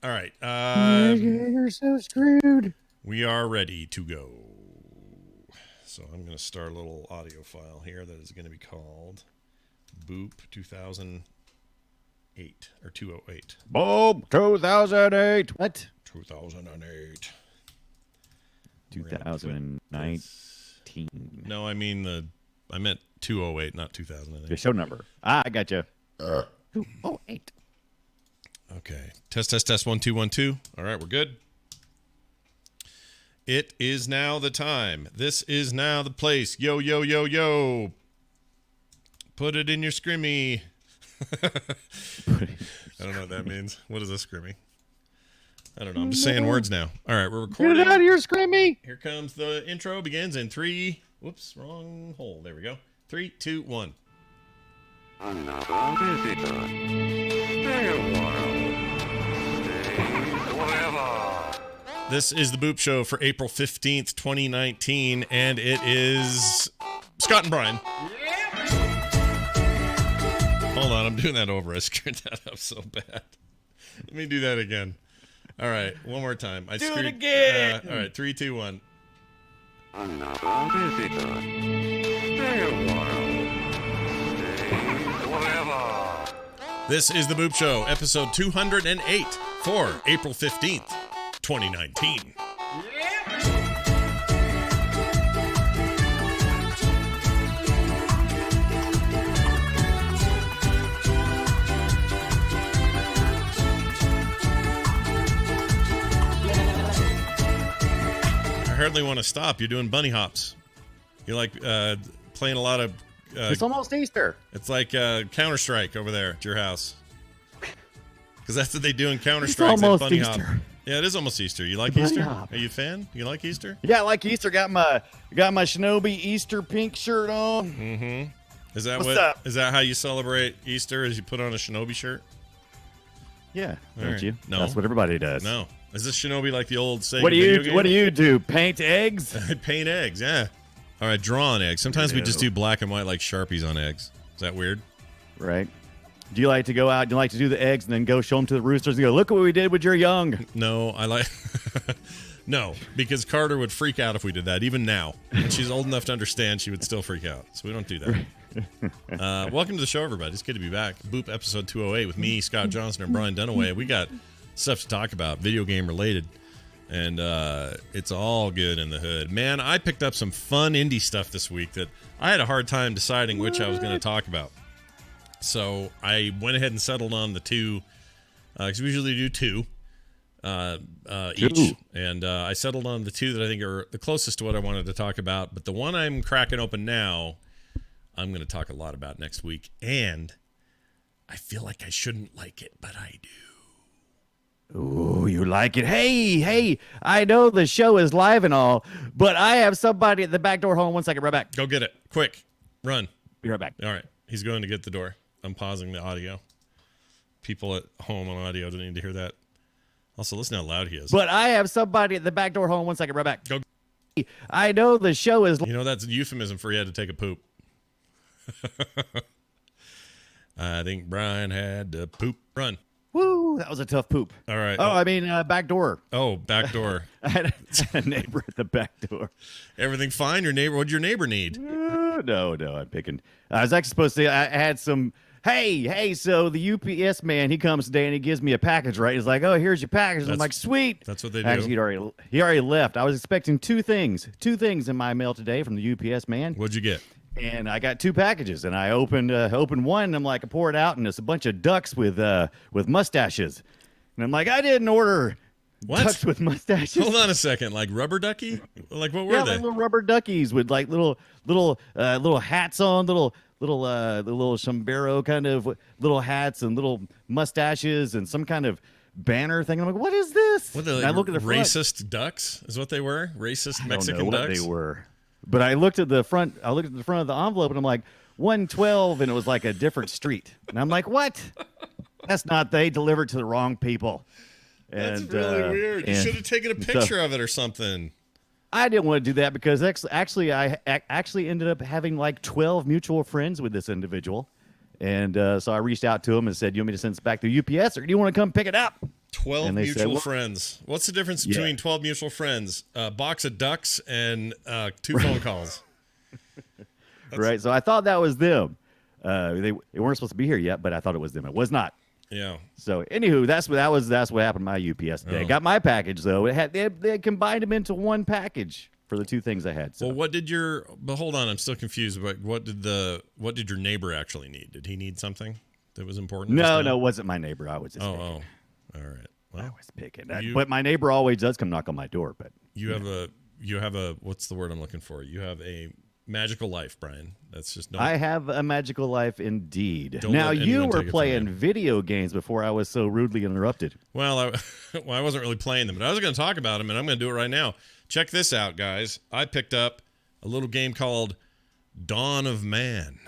All right. You're so screwed. We are ready to go. So I'm going to start a little audio file here that is going to be called Boop 2008 or 208. Boop 2008. What? 2008. 2019. No, I meant 208, not 2008. The show number. I got you. 208. Okay. Test 1 2 1 2. All right, we're good. It is now the time. This is now the place. Yo, yo, yo, yo. Put it in your scrimmy. I don't know what that means. What is a scrimmy? I don't know. I'm just saying words now. All right, we're recording. Get it out of your scrimmy. Here comes the intro. Begins in 3. Whoops, wrong hole. There we go. 3, 2, 1. Another visitor. Stay a while. Stay forever. This is the Boop Show for April 15th, 2019, and it is Scott and Brian. Hold on, I'm doing that over. I screwed that up so bad. Let me do that again. All right, one more time. Do it again. All right, 3, 2, 1. Another visitor. Stay a while. Stay forever. This is the Boop Show, episode 208 for April 15th, 2019. I hardly want to stop. You're doing bunny hops. You're like playing a lot of... It's almost Easter. It's like Counter-Strike over there at your house. Because that's what they do in Counter-Strike. It's almost Bunny Easter. Hop. Yeah, it is almost Easter. You like Bunny Easter? hop. Are you a fan? You like Easter? Yeah, I like Easter. Got my Shinobi Easter pink shirt on. Mm-hmm. Is that What's up? Is that how you celebrate Easter? Is you put on a Shinobi shirt? Yeah, All don't right. you? No. That's what everybody does. No. Is this Shinobi like the old Sega What do video you game? What do you do? Paint eggs? I paint eggs, yeah. All right, draw on eggs. Sometimes we just No. do black and white like Sharpies on eggs. Is that weird? Right. Do you like to go out? Do you like to do the eggs and then go show them to the roosters and go, look what we did with your young? No, I like... No, because Carter would freak out if we did that. Even now. When she's old enough to understand, she would still freak out. So we don't do that. Welcome to the show, everybody. It's good to be back. Boop episode 208 with me, Scott Johnson, and Brian Dunaway. We got stuff to talk about, video game related. And it's all good in the hood. Man, I picked up some fun indie stuff this week that I had a hard time deciding which I was going to talk about. So I went ahead and settled on the two, because we usually do two each. And I settled on the two that I think are the closest to what I wanted to talk about. But the one I'm cracking open now, I'm going to talk a lot about next week. And I feel like I shouldn't like it, but I do. Ooh, you like it. Hey, I know the show is live and all, but I have somebody at the back door. Hold on 1 second, right back. Go get it. Quick. Run. Be right back. All right. He's going to get the door. I'm pausing the audio. People at home on audio don't need to hear that. Also, listen how loud he is. But I have somebody at the back door. Hold on 1 second, right back. Go. I know the show is You know, that's a euphemism for he had to take a poop. I think Brian had to poop. Run. Woo, that was a tough poop. All right. Oh, I mean, back door. Oh, back door. I had a neighbor at the back door. Everything fine? Your neighbor? What'd your neighbor need? No, I'm picking. I was actually supposed to. I had some. Hey, so the UPS man, he comes today and he gives me a package, right? He's like, oh, here's your package. I'm That's- like, sweet. That's what they do. Actually, he already left. I was expecting two things in my mail today from the UPS man. What'd you get? And I got two packages, and I opened one, and I'm like, I pour it out, and it's a bunch of ducks with mustaches, and I'm like, I didn't order What? ducks with mustaches. Hold on a second. Like rubber ducky? Like what were Yeah, they? like little rubber duckies with like little hats on, little sombrero kind of little hats and little mustaches and some kind of banner thing. I'm like, what is this? What the, And I look at the front. racist ducks is what they were? Racist I don't Mexican know what ducks? they were. But I looked at the front. I looked at the front of the envelope, and I'm like, 112, and it was like a different street. And I'm like, what? That's not they delivered to the wrong people. That's And, really weird. You and should have taken a so- picture of it or something. I didn't want to do that because actually I actually ended up having like 12 mutual friends with this individual. And so I reached out to him and said, you want me to send this back to UPS or do you want to come pick it up? 12 And they said, mutual well- friends. What's the difference Yeah. between 12 mutual friends? A box of ducks and 2 phone calls. Right. So I thought that was them. They weren't supposed to be here yet, but I thought it was them. It was not. Yeah. So anywho, that's what happened to my UPS today. Oh. Got my package though. They had combined them into one package for the 2 things I had. So Well, what did your? But hold on, I'm still confused. But what did your neighbor actually need? Did he need something that was important? just no, now? it wasn't my neighbor. I was just picking. All right. I Well, was picking. you- But my neighbor always does come knock on my door. But you have a what's the word I'm looking for? You have a magical life, Brian. That's just no. I have a magical life indeed. Don't Now let you anyone were take it from playing you. video games before I was so rudely interrupted. Well, I wasn't really playing them, but I was going to talk about them, and I'm going to do it right now. Check this out, guys. I picked up a little game called Dawn of Man.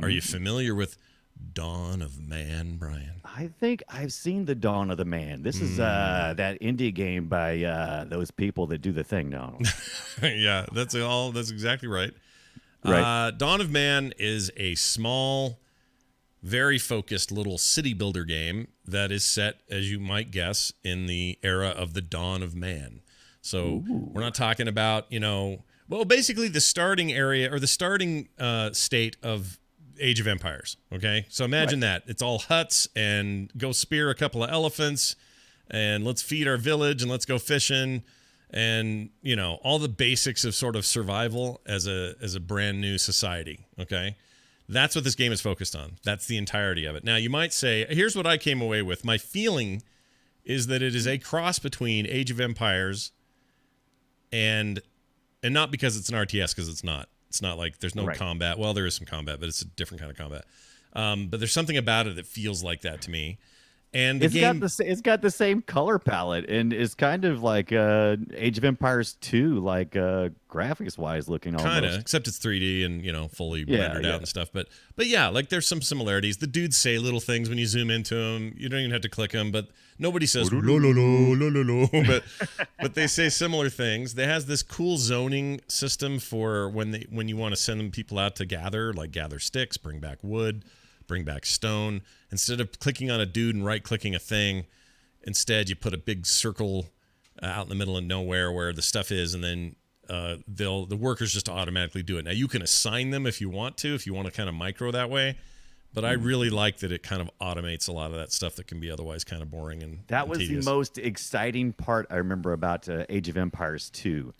Are you familiar with Dawn of Man, Brian? I think I've seen the Dawn of the Man. This is that indie game by those people that do the thing now. Yeah, that's exactly right. Right. Dawn of Man is a small, very focused little city builder game that is set, as you might guess, in the era of the dawn of man. So we're not talking about, well, basically the starting area or the starting state of Age of Empires. Okay, so imagine that it's all huts and go spear a couple of elephants and let's feed our village and let's go fishing. And all the basics of sort of survival as a brand new society. Okay, that's what this game is focused on. That's the entirety of it. Now you might say, here's what I came away with. My feeling is that it is a cross between Age of Empires and not because it's an RTS, because it's not. It's not like there's no combat. Well, there is some combat, but it's a different kind of combat. But there's something about it that feels like that to me. And the game, it's got the same color palette and is kind of like Age of Empires 2, like graphics wise looking almost. kind of, except it's 3D and fully rendered out and stuff. But yeah, like there's some similarities. The dudes say little things when you zoom into them. You don't even have to click them, but nobody says lo lo lo lo lo lo. But they say similar things. They has this cool zoning system for when you want to send them people out to gather sticks, bring back wood, bring back stone. Instead of clicking on a dude and right-clicking a thing, instead you put a big circle out in the middle of nowhere where the stuff is, and then the workers just automatically do it. Now you can assign them if you want to kind of micro that way, but I really like that it kind of automates a lot of that stuff that can be otherwise kind of boring and That was tedious. the most exciting part I remember about Age of Empires 2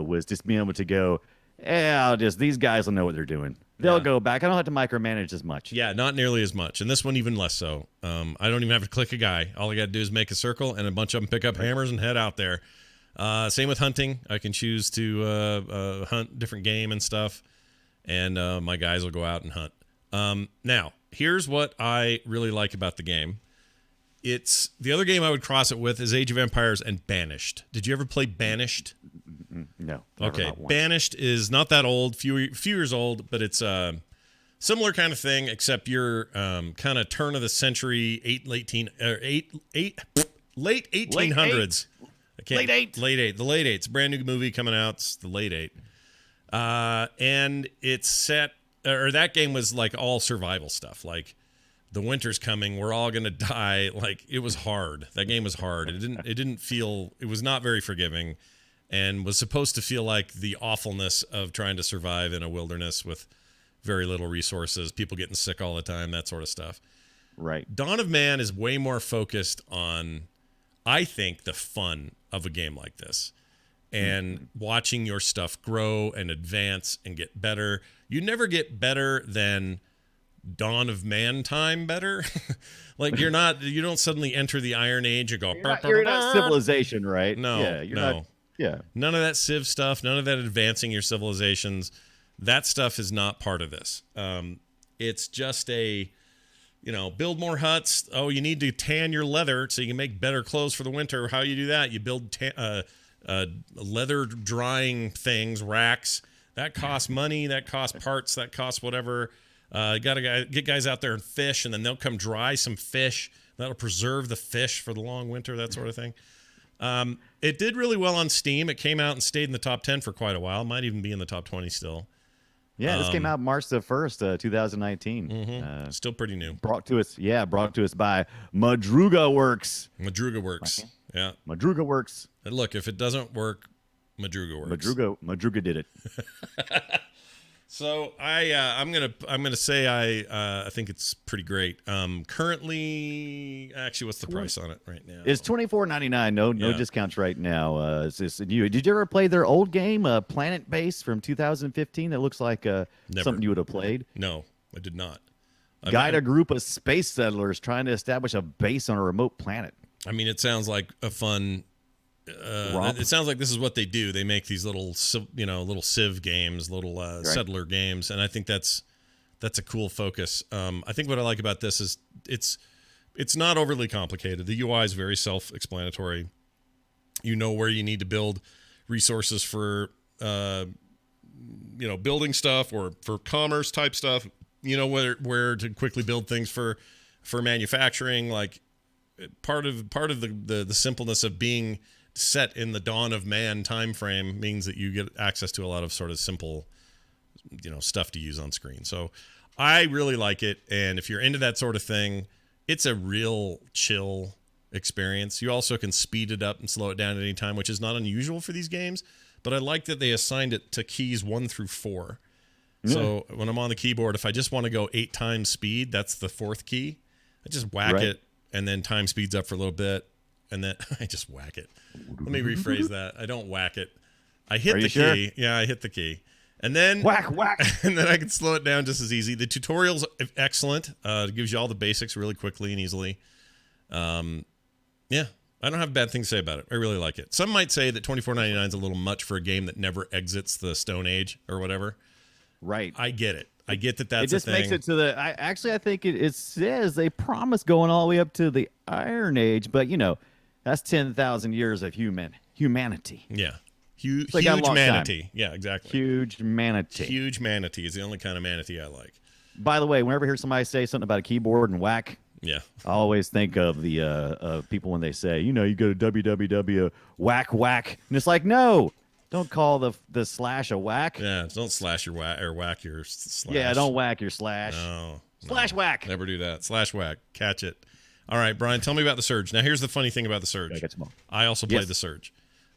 was just being able to go, these guys will know what they're doing. They'll go back. I don't have to micromanage as much. Yeah, not nearly as much. And this one even less so. I don't even have to click a guy. All I got to do is make a circle, and a bunch of them pick up hammers and head out there. Same with hunting. I can choose to hunt different game and stuff, and my guys will go out and hunt. Now, here's what I really like about the game. It's the other game I would cross it with is Age of Empires and Banished. Did you ever play Banished? No. Okay, Banished is not that old, few years old, but it's a similar kind of thing, except you're kind of turn of the century, late 1800s. Late eight. The late eight. It's a brand new movie coming out. It's the late eight, and it's set. Or that game was like all survival stuff, like. The winter's coming. We're all gonna die. Like it was hard. That game was hard. It didn't feel. It was not very forgiving, and was supposed to feel like the awfulness of trying to survive in a wilderness with very little resources, people getting sick all the time, that sort of stuff. Right. Dawn of Man is way more focused on, I think, the fun of a game like this, and watching your stuff grow and advance and get better. You never get better than Dawn of Man time better. Like you don't suddenly enter the Iron Age and go You're not civilization, right? No, Yeah, you're no. not. Yeah. None of that civ stuff, none of that advancing your civilizations. That stuff is not part of this. It's just build more huts. Oh, you need to tan your leather so you can make better clothes for the winter. How you do that? You build leather drying things, racks. That costs money. That costs parts. That costs whatever. You got to get guys out there and fish, and then they'll come dry some fish. That'll preserve the fish for the long winter, that sort of thing. It did really well on Steam. It came out and stayed in the top 10 for quite a while. Might even be in the top 20 still. Yeah, this came out March the 1st, 2019. Still pretty new. Brought to us by Madruga Works. Madruga works. Yeah. Madruga Works. And look, if it doesn't work, Madruga works. Madruga did it. So I'm gonna say I think it's pretty great. Currently, actually, what's the price on it right now? It's $24.99. No Yeah. discounts right now. It's this new. Did you ever play their old game, Planet Base from 2015? That looks like something you would have played. No, I did not. Guide a group of space settlers trying to establish a base on a remote planet. I mean, it sounds like a fun. Romp. It sounds like this is what they do. They make these little Civ games, little settler games, and I think that's a cool focus. I think what I like about this is it's not overly complicated. The UI is very self-explanatory. You know where you need to build resources for building stuff or for commerce type stuff. You know where to quickly build things for manufacturing. Like part of the simpleness of being set in the dawn of man time frame means that you get access to a lot of sort of simple stuff to use on screen. So I really like it, and if you're into that sort of thing, it's a real chill experience. You also can speed it up and slow it down at any time, which is not unusual for these games, but I like that they assigned it to keys 1 through 4. So when I'm on the keyboard, if I just want to go 8 times speed, that's the 4th key. I just whack it, and then time speeds up for a little bit, and then I just whack it. Let me rephrase that. I don't whack it. I hit the key. Yeah, I hit the key. And then whack. And then I can slow it down just as easy. The tutorial's excellent. It gives you all the basics really quickly and easily. Yeah, I don't have bad things to say about it. I really like it. Some might say that $24.99 is a little much for a game that never exits the Stone Age or whatever. Right. I get it. I get that that's it just a thing. makes it to the. I think it says they promise going all the way up to the Iron Age, but that's 10,000 years of humanity. Yeah. Huge like a long manatee. time. Yeah, exactly. Huge manatee. Huge manatee is the only kind of manatee I like. By the way, whenever I hear somebody say something about a keyboard and whack, Yeah. I always think of the people when they say, you go to www whack, and it's like, no, don't call the slash a whack. Yeah, don't slash your whack or whack your slash. Yeah, don't whack your slash. No. Slash whack. Never do that. Slash whack. Catch it. All right, Brian, tell me about the Surge. Now, here's the funny thing about the Surge. I also played the Surge.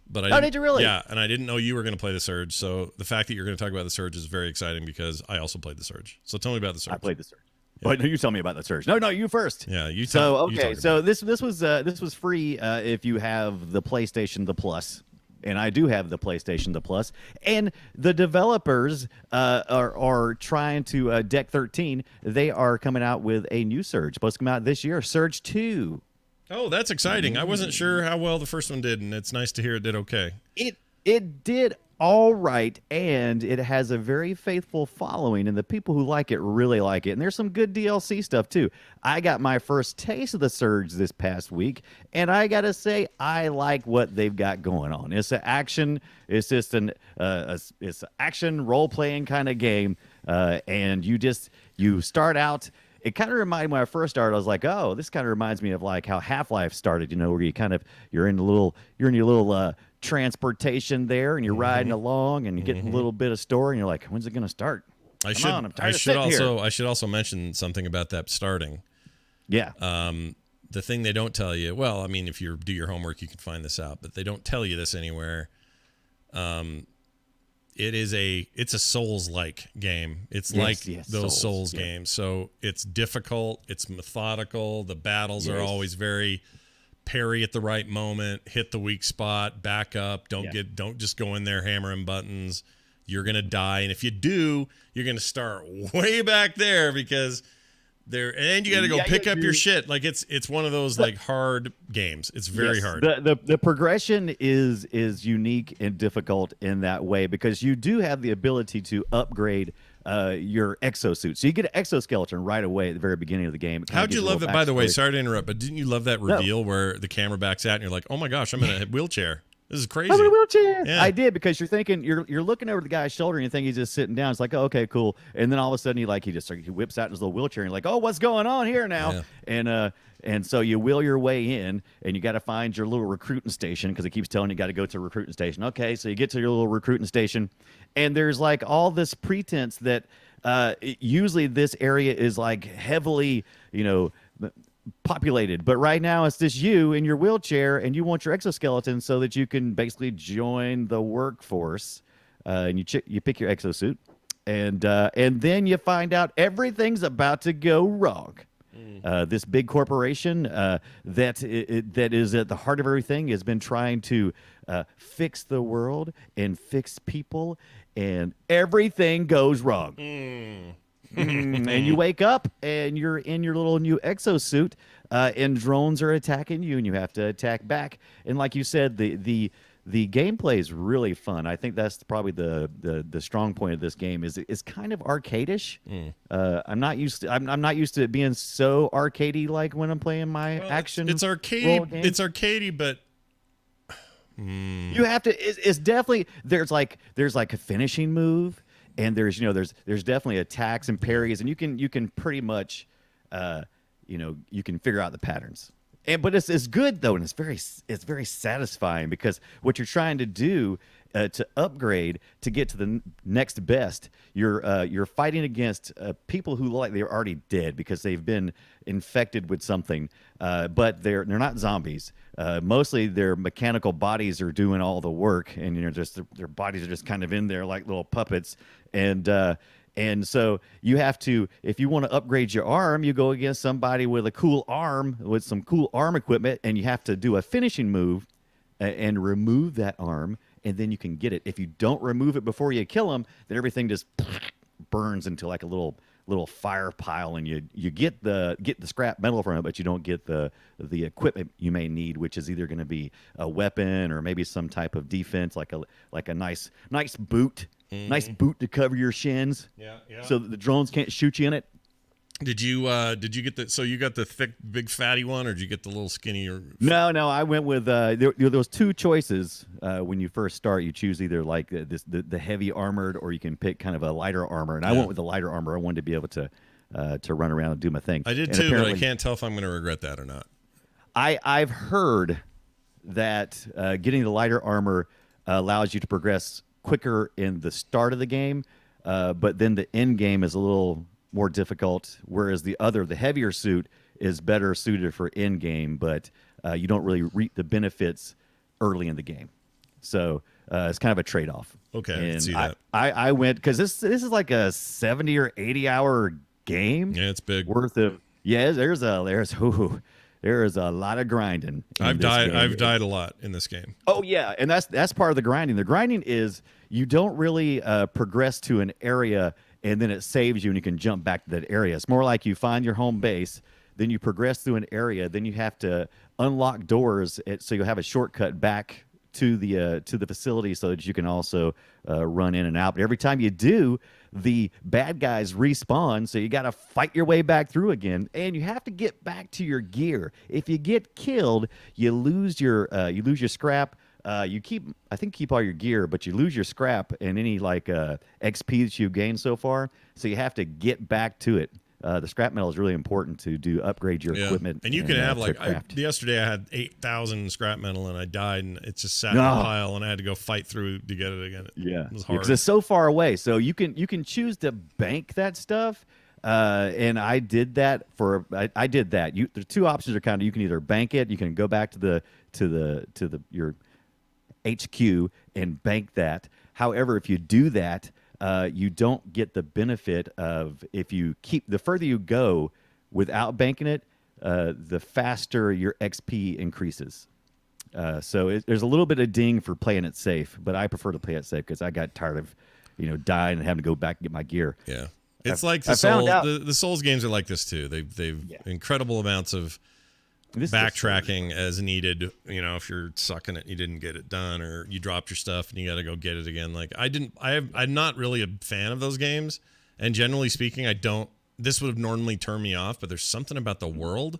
But I did you really? Yeah, and I didn't know you were going to play the Surge. So the fact that you're going to talk about the Surge is very exciting because I also played the Surge. So tell me about the Surge. I played the Surge. Yeah. But you tell me about the Surge. No, you first. Yeah, you. So this was free if you have the PlayStation the Plus, and I do have the PlayStation the Plus. And the developers are trying to Deck 13. They are coming out with a new Surge. Supposed to come out this year. Surge 2. Oh, that's exciting. I wasn't sure how well the first one did, and it's nice to hear it did okay. It did all right, and it has a very faithful following, and the people who like it really like it. And there's some good DLC stuff, too. I got my first taste of the Surge this past week, and I got to say, I like what they've got going on. It's an action. It's just it's an action role-playing kind of game, and you start out. It kind of reminded me when I first started. I was like, "Oh, this kind of reminds me of like how Half-Life started." Where you're in your little transportation there, and you're riding along, and you get a little bit of story, and you're like, "When's it going to start?" I'm tired of sitting here. I should also mention something about that starting. Yeah. The thing they don't tell you. Well, I mean, if you do your homework, you can find this out, but they don't tell you this anywhere. It's a Souls-like game. It's those Souls games. So it's difficult. It's methodical. The battles are always very parry at the right moment, hit the weak spot, back up. Don't just go in there hammering buttons. You're gonna die, and if you do, you're gonna start way back there because and you got to go pick up your shit. Like it's one of those like hard games. It's very hard. The progression is unique and difficult in that way because you do have the ability to upgrade your exosuit. So you get an exoskeleton right away at the very beginning of the game. How'd you love that? By the way, sorry to interrupt, but didn't you love that reveal where the camera backs out and you're like, oh my gosh, I'm in a wheelchair? This is crazy. I'm in a wheelchair. Yeah. I did, because you're thinking, you're looking over the guy's shoulder and you think he's just sitting down. It's like, oh, okay, cool. And then all of a sudden he whips out his little wheelchair and you're like, oh, what's going on here now? Yeah. And so you wheel your way in and you got to find your little recruiting station, because it keeps telling you got to go to a recruiting station. Okay, so you get to your little recruiting station and there's like all this pretense that usually this area is like heavily, populated, but right now it's just you in your wheelchair and you want your exoskeleton so that you can basically join the workforce. And you pick your exosuit, and then you find out everything's about to go wrong. This big corporation that is at the heart of everything has been trying to fix the world and fix people, and everything goes wrong. And you wake up and you're in your little new exosuit, and drones are attacking you, and you have to attack back. And like you said, the gameplay is really fun. I think that's probably the strong point of this game. Is it's kind of arcadish. I'm not used to it being so arcadey like when I'm playing my action. It's arcadey. It's arcadey, but you have to. It's definitely there's like a finishing move. And there's definitely attacks and parries, and you can pretty much, you can figure out the patterns. But it's good though, and it's very satisfying, because what you're trying to do to upgrade to get to the next best, you're fighting against people who look like they're already dead because they've been infected with something, but they're not zombies. Mostly their mechanical bodies are doing all the work, and just their bodies are just kind of in there like little puppets, and so you have to, if you want to upgrade your arm, you go against somebody with a cool arm, with some cool arm equipment, and you have to do a finishing move and remove that arm, and then you can get it. If you don't remove it before you kill them, then everything just burns into like a little fire pile, and you get the scrap metal from it, but you don't get the equipment you may need, which is either going to be a weapon or maybe some type of defense, like a nice boot. Nice boot to cover your shins. Yeah. So that the drones can't shoot you in it. Did you get the? So you got the thick, big, fatty one, or did you get the little skinny? Or No. I went with there was two choices when you first start. You choose either like the heavy armored, or you can pick kind of a lighter armor. And I went with the lighter armor. I wanted to be able to run around and do my thing. I did too, but I can't tell if I'm going to regret that or not. I've heard that getting the lighter armor allows you to progress quicker in the start of the game, but then the end game is a little more difficult, whereas the heavier suit is better suited for end game, but you don't really reap the benefits early in the game. So it's kind of a trade-off. Okay, and I can see that. I went, because this is like a 70 or 80 hour game. Yeah, it's big. Worth of there's a lot of grinding. I've died a lot in this game. Oh yeah, and that's part of the grinding. The grinding is you don't really progress to an area and then it saves you and you can jump back to that area. It's more like you find your home base, then you progress through an area, then you have to unlock doors so you'll have a shortcut back to the facility so that you can also run in and out. But every time you do, the bad guys respawn, so you got to fight your way back through again, and you have to get back to your gear. If you get killed, you lose your scrap. You keep all your gear, but you lose your scrap and any like XP that you've gained so far. So you have to get back to it. The scrap metal is really important to upgrade your equipment. And you can have yesterday I had 8,000 scrap metal and I died and it just sat in a pile and I had to go fight through to get it again. It was hard. Because it's so far away. So you can choose to bank that stuff. And I did that I did that. The two options are kind of, you can either bank it, you can go back to your HQ and bank that. However, if you do that, you don't get the benefit of, if you the further you go without banking it, the faster your XP increases. So there's a little bit of ding for playing it safe, but I prefer to play it safe because I got tired of, dying and having to go back and get my gear. Yeah, it's like the Souls games are like this too. They've incredible amounts of backtracking as needed. If you're sucking it, you didn't get it done, or you dropped your stuff and you got to go get it again. Like I'm not really a fan of those games, and generally speaking, this would have normally turned me off. But there's something about the world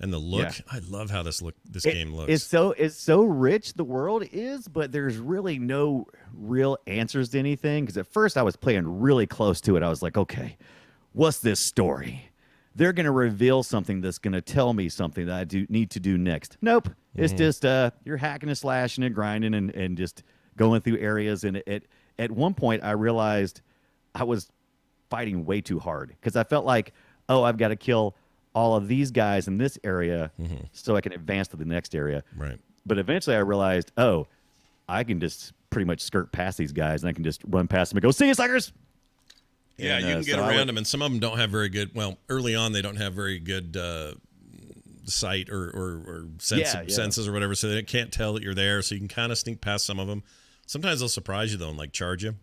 And the look, Yeah. I love how this game looks. It's so rich, the world is, but there's really no real answers to anything. Because at first I was playing really close to it. I was like, okay, what's this story? They're going to reveal something that's going to tell me something that I do need to do next. Nope. It's just you're hacking and slashing and grinding and just going through areas. And at one point, I realized I was fighting way too hard because I felt like, oh, I've got to kill all of these guys in this area so I can advance to the next area. Right. But eventually I realized, oh, I can just pretty much skirt past these guys and I can just run past them and go, see you, suckers! Yeah, And, you can get so around them, and some of them don't have very good. Well, early on, they don't have very good sight or senses or whatever, so they can't tell that you're there. So you can kind of sneak past some of them. Sometimes they'll surprise you though, and like charge you.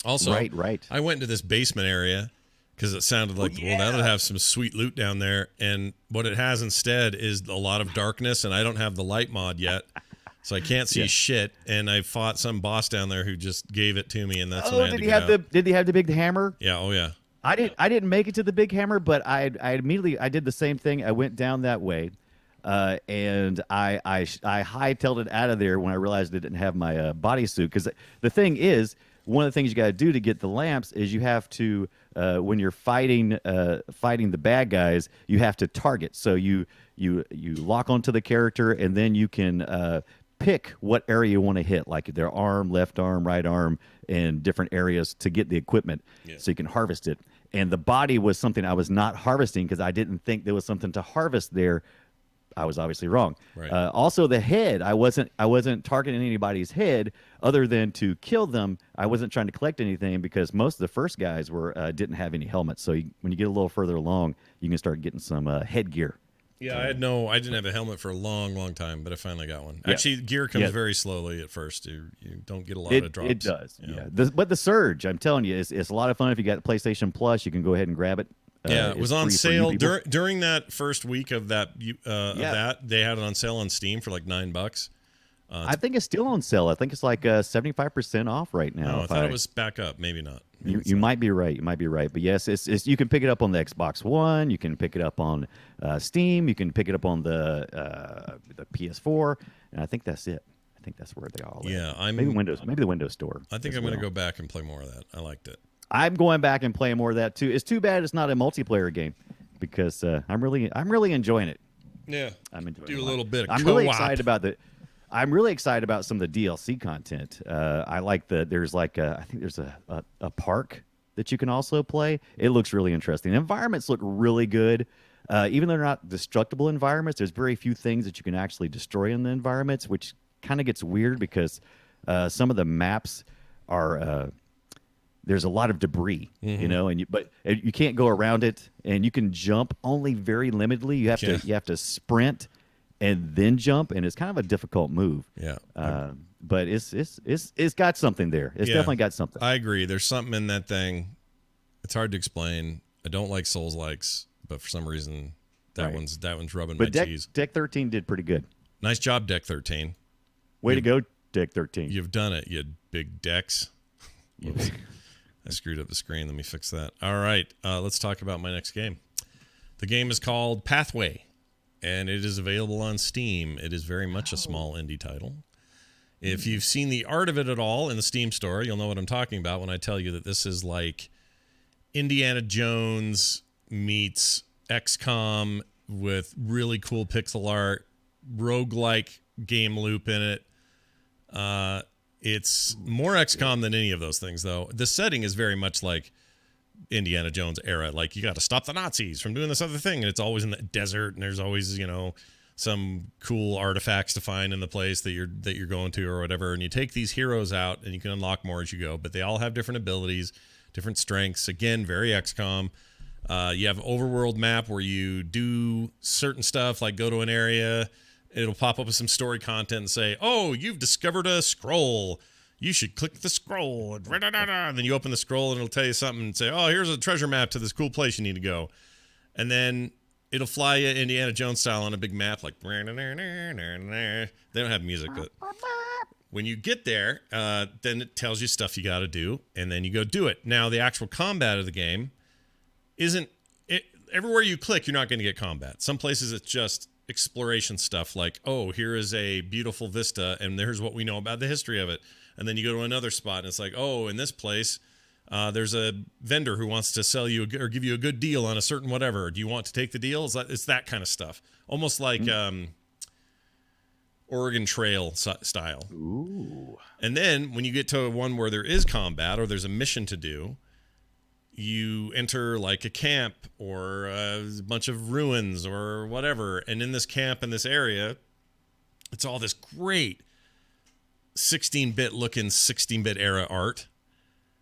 Also, Right. I went into this basement area because it sounded like, well, that'll have some sweet loot down there. And what it has instead is a lot of darkness, and I don't have the light mod yet. So I can't see shit, and I fought some boss down there who just gave it to me, and that's when I had to get out. Did he have the big hammer? Yeah, oh yeah. I didn't make it to the big hammer, but I immediately I did the same thing. I went down that way, and I hightailed it out of there when I realized I didn't have my bodysuit. Because the thing is, one of the things you got to do to get the lamps is you have to when you're fighting the bad guys, you have to target. So you lock onto the character, and then you can pick what area you want to hit, like their arm, left arm, right arm, and different areas to get the equipment so you can harvest it. And the body was something I was not harvesting because I didn't think there was something to harvest there. I was obviously wrong. Right. Also, the head, I wasn't targeting anybody's head other than to kill them. I wasn't trying to collect anything because most of the first guys didn't have any helmets. So when you get a little further along, you can start getting some headgear. Yeah, I didn't have a helmet for a long, long time, but I finally got one. Actually, gear comes very slowly at first. You don't get a lot of drops. It does, but the Surge, I'm telling you, it's a lot of fun. If you got PlayStation Plus, you can go ahead and grab it. It was on free for sale new people. during that first week of that. They had it on sale on Steam for like $9. I think it's still on sale. I think it's like 75% off right now. No, I thought it was back up. Maybe not. You might be right. You might be right. But yes, it's you can pick it up on the Xbox One. You can pick it up on Steam. You can pick it up on the PS4. And I think that's it. I think that's where they all are. Yeah, Maybe the Windows Store. I think I'm going to go back and play more of that. I liked it. I'm going back and playing more of that too. It's too bad it's not a multiplayer game because I'm really enjoying it. Yeah, I'm enjoying do it a little bit of I'm co-op. really excited about the. I'm really excited about some of the DLC content. I like there's like I think there's a park that you can also play. It looks really interesting. The environments look really good. Even though they're not destructible environments, there's very few things that you can actually destroy in the environments, which kind of gets weird because some of the maps are there's a lot of debris, you know, but you can't go around it, and you can jump only very limitedly. You have to sprint and then jump, and it's kind of a difficult move. Yeah. But it's got something there. It's definitely got something. I agree. There's something in that thing. It's hard to explain. I don't like Souls likes, but for some reason that one's rubbing my cheese. Deck 13 did pretty good. Nice job, Deck 13. Way to go, Deck 13. You've done it, you big decks. Oops. I screwed up the screen. Let me fix that. All right. Let's talk about my next game. The game is called Pathway, and it is available on Steam. It is very much a small indie title. If you've seen the art of it at all in the Steam store, you'll know what I'm talking about when I tell you that this is like Indiana Jones meets XCOM with really cool pixel art, roguelike game loop in it. It's more XCOM than any of those things, though. The setting is very much like Indiana Jones era. Like, you got to stop the Nazis from doing this other thing, and it's always in the desert, and there's always, some cool artifacts to find in the place that you're going to or whatever. And you take these heroes out, and you can unlock more as you go. But they all have different abilities, different strengths. Again, very XCOM. You have an overworld map where you do certain stuff, like go to an area. It'll pop up with some story content and say, oh, you've discovered a scroll. You should click the scroll. And then you open the scroll and it'll tell you something and say, oh, here's a treasure map to this cool place you need to go. And then it'll fly you Indiana Jones style on a big map like, they don't have music, but when you get there, then it tells you stuff you got to do, and then you go do it. Now, the actual combat of the game isn't everywhere you click, you're not going to get combat. Some places it's just exploration stuff like, oh, here is a beautiful vista and here's what we know about the history of it. And then you go to another spot and it's like, oh, in this place, there's a vendor who wants to sell you or give you a good deal on a certain whatever. Do you want to take the deal? It's that kind of stuff. Almost like Oregon Trail style. Ooh. And then when you get to one where there is combat or there's a mission to do, you enter like a camp or a bunch of ruins or whatever. And in this camp in this area, it's all this great 16-bit looking 16-bit era art.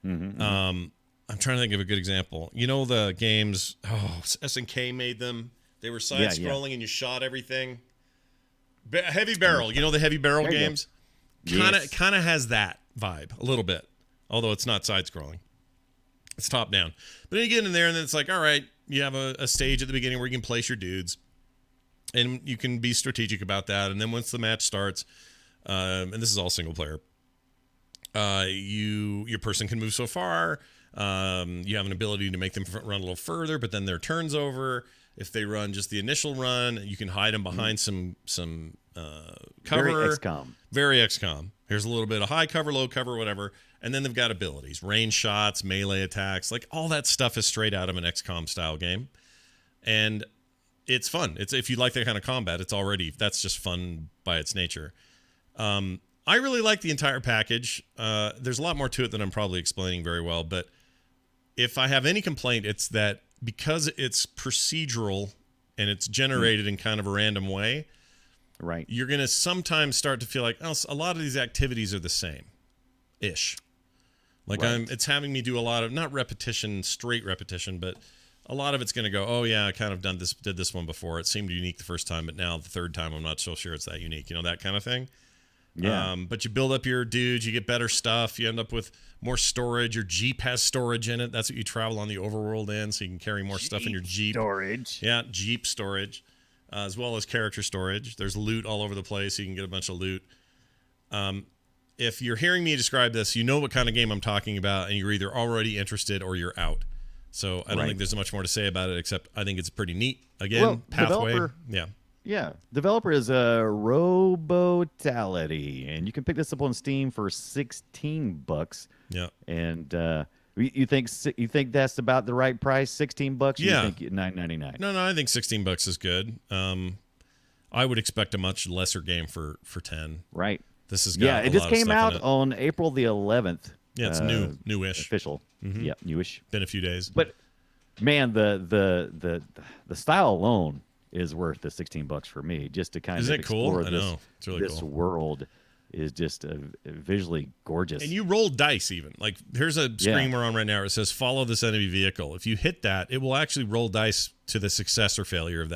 Mm-hmm. I'm trying to think of a good example. You know the games, SNK made them. They were side-scrolling and you shot everything. Heavy Barrel, you know the Heavy Barrel games? Kind of has that vibe a little bit, although it's not side-scrolling. It's top down. But then you get in there and then it's like, all right, you have a stage at the beginning where you can place your dudes. And you can be strategic about that. And then once the match starts, and this is all single player, your person can move so far. You have an ability to make them run a little further, but then their turn's over. If they run just the initial run, you can hide them behind some cover. Very XCOM. Very XCOM. Here's a little bit of high cover, low cover, whatever. And then they've got abilities, range shots, melee attacks, like all that stuff is straight out of an XCOM style game. And it's fun. It's if you like that kind of combat, that's just fun by its nature. I really like the entire package. There's a lot more to it than I'm probably explaining very well, but if I have any complaint, it's that because it's procedural and it's generated in kind of a random way, right? You're going to sometimes start to feel like, oh, a lot of these activities are the same-ish. Like it's having me do a lot of, not repetition, straight repetition, but a lot of it's going to go, oh yeah, I kind of did this one before. It seemed unique the first time, but now the third time I'm not so sure it's that unique. You know, that kind of thing. Yeah. But you build up your dudes, you get better stuff, you end up with more storage. Your Jeep has storage in it. That's what you travel on the overworld in, so you can carry more stuff in your Jeep. Storage. Yeah, Jeep storage, as well as character storage. There's loot all over the place, so you can get a bunch of loot. If you're hearing me describe this, you know what kind of game I'm talking about, and you're either already interested or you're out. So I don't think there's much more to say about it, except I think it's pretty neat. Again, Pathway. Yeah. Developer is Robotality, and you can pick this up on Steam for $16. Yeah. And you think that's about the right price, $16? Or Yeah. You think $9.99? No, I think $16 is good. I would expect a much lesser game for 10. Right. This has got it just came out in it. on April the 11th. Yeah, it's newish. Official. Mm-hmm. Yeah, newish. Been a few days. But man, the style alone is worth the $16 for me, just to kind Isn't of it cool? explore I know. It's really this cool. world is just visually gorgeous. And you roll dice even. Like here's a screen we're on right now. It says follow this enemy vehicle. If you hit that, it will actually roll dice to the success or failure of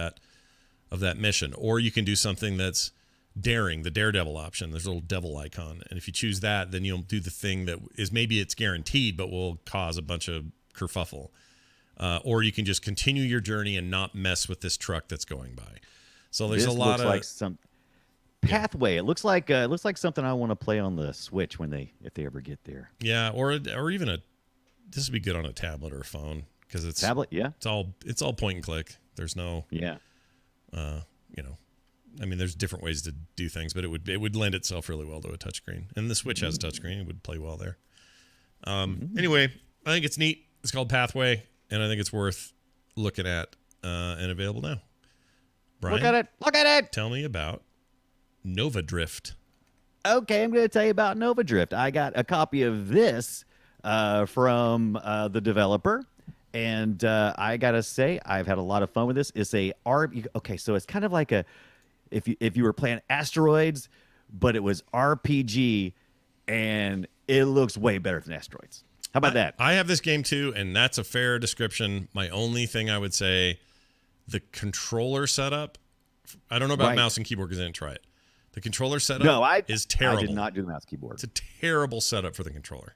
that mission. Or you can do something that's daring, the daredevil option. There's a little devil icon. And if you choose that, then you'll do the thing that is maybe it's guaranteed, but will cause a bunch of kerfuffle. Or you can just continue your journey and not mess with this truck that's going by. So there's this a lot looks of like some Pathway. It looks like something I want to play on the Switch if they ever get there. Yeah, or even this would be good on a tablet or a phone because it's tablet. Yeah, it's all point and click. There's no I mean, there's different ways to do things, but it would lend itself really well to a touchscreen. And the Switch has a touchscreen; it would play well there. Anyway, I think it's neat. It's called Pathway, and I think it's worth looking at and available now. Brian, Look at it. Tell me about Nova Drift. Okay, I'm going to tell you about Nova Drift. I got a copy of this from the developer, and I got to say, I've had a lot of fun with this. It's okay, so it's kind of like if you were playing Asteroids, but it was RPG, and it looks way better than Asteroids. How about that? I have this game too, and that's a fair description. My only thing I would say, the controller setup, I don't know about mouse and keyboard because I didn't try it. The controller setup is terrible. I did not do the mouse keyboard. It's a terrible setup for the controller.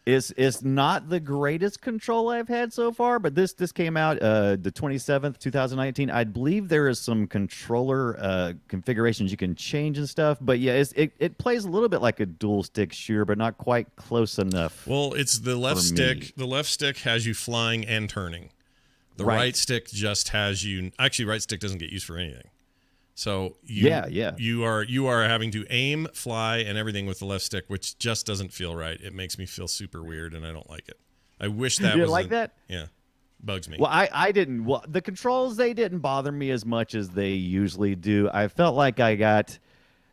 It's not the greatest control I've had so far, but this came out the 27th, 2019. I believe there is some controller configurations you can change and stuff, but yeah, it plays a little bit like a dual stick shooter, but not quite close enough. Well, it's the left stick. The left stick has you flying and turning. The Right. right stick just has you. Actually, right stick doesn't get used for anything. So Yeah. you are having to aim, fly, and everything with the left stick, which just doesn't feel right. It makes me feel super weird, and I don't like it. I wish that You was like that? Yeah, bugs me. Well, I didn't. Well, the controls, they didn't bother me as much as they usually do. I felt like I got.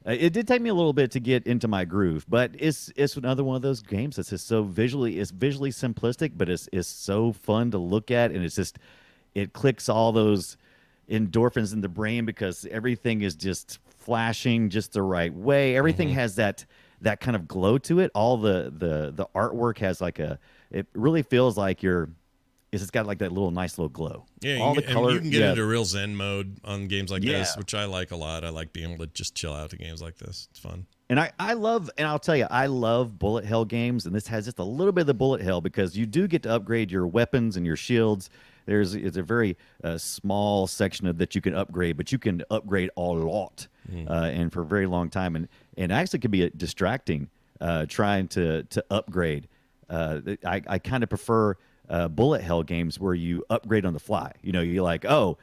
It did take me a little bit to get into my groove, but it's another one of those games that's just so it's visually simplistic, but it's so fun to look at, and it clicks all those endorphins in the brain because everything is just flashing just the right way. Everything has that kind of glow to it. All the artwork has like it really feels like it's got like that nice little glow. Yeah, all the color. you can get into real zen mode on games like this, Yeah. which I like a lot. I like being able to just chill out to games like this. It's fun. And I love, and I'll tell you, I love bullet hell games, and this has just a little bit of the bullet hell because you do get to upgrade your weapons and your shields. It's a very small section of that you can upgrade, but you can upgrade a lot, and for a very long time, and actually can be distracting trying to upgrade. I kind of prefer bullet hell games where you upgrade on the fly. You're like, oh,